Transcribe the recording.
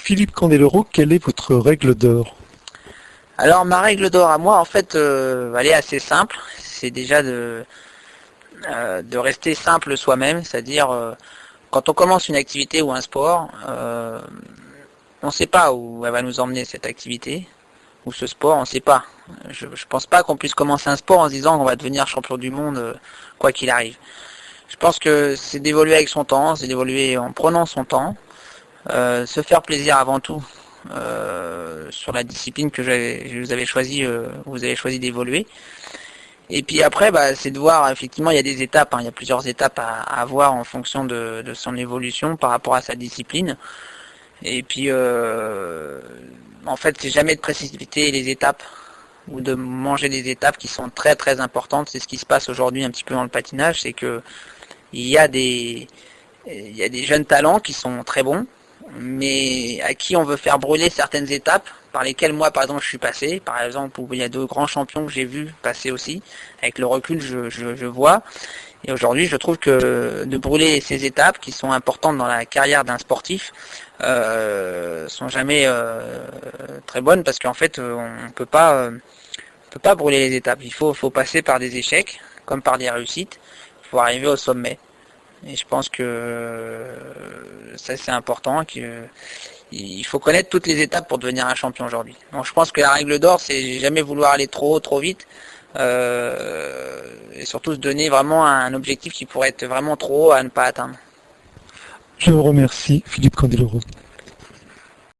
Philippe Candeloro, quelle est votre règle d'or? Alors ma règle d'or à moi, en fait, elle est assez simple. C'est déjà de rester simple soi-même, c'est-à-dire quand on commence une activité ou un sport, on ne sait pas où elle va nous emmener cette activité ou ce sport, on ne sait pas. Je pense pas qu'on puisse commencer un sport en se disant qu'on va devenir champion du monde quoi qu'il arrive. Je pense que c'est d'évoluer avec son temps, c'est d'évoluer en prenant son temps, se faire plaisir avant tout sur la discipline que vous avez choisi d'évoluer. Et puis après, c'est de voir, effectivement, il y a des étapes, il y a plusieurs étapes à voir en fonction de son évolution par rapport à sa discipline. Et puis, en fait, c'est jamais de précipiter les étapes ou de manger des étapes qui sont très très importantes. C'est ce qui se passe aujourd'hui un petit peu dans le patinage, c'est que il y a des jeunes talents qui sont très bons, mais à qui on veut faire brûler certaines étapes par lesquelles moi par exemple je suis passé, par exemple où il y a deux grands champions que j'ai vus passer aussi, avec le recul je vois, et aujourd'hui je trouve que de brûler ces étapes qui sont importantes dans la carrière d'un sportif sont jamais très bonnes, parce qu'en fait on peut pas brûler les étapes, faut passer par des échecs comme par des réussites pour arriver au sommet. Et je pense que ça c'est important, il faut connaître toutes les étapes pour devenir un champion aujourd'hui. Donc je pense que la règle d'or, c'est jamais vouloir aller trop vite, et surtout se donner vraiment un objectif qui pourrait être vraiment trop haut à ne pas atteindre. Je vous remercie, Philippe Candeloro.